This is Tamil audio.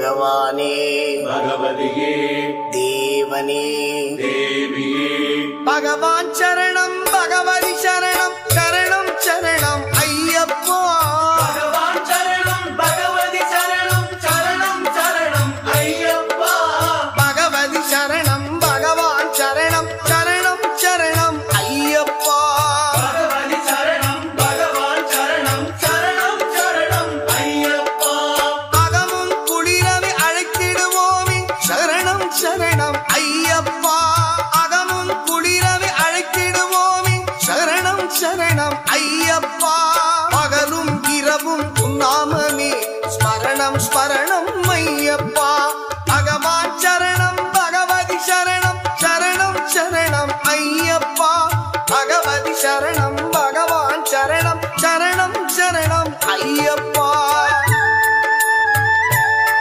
பகவானே பகவதியே தேவனே தேவியே பகவான் சரணம் பகவதி சரணம் சரணம் சரணம் ஐயப்பா பகவான் சரணம் பகவதி சரணம் சரணம் சரணம் ஐயப்பா பகவதி சரணம் பகவான் சரணம் சரணம் சரணம் ஐயப்பா பகவதி சரணம் பகவான் சரணம் சரணம் சரணம் ஐயப்பா அகமும் குளிரவே அழைத்திடுவோமே சரணம் சரணம்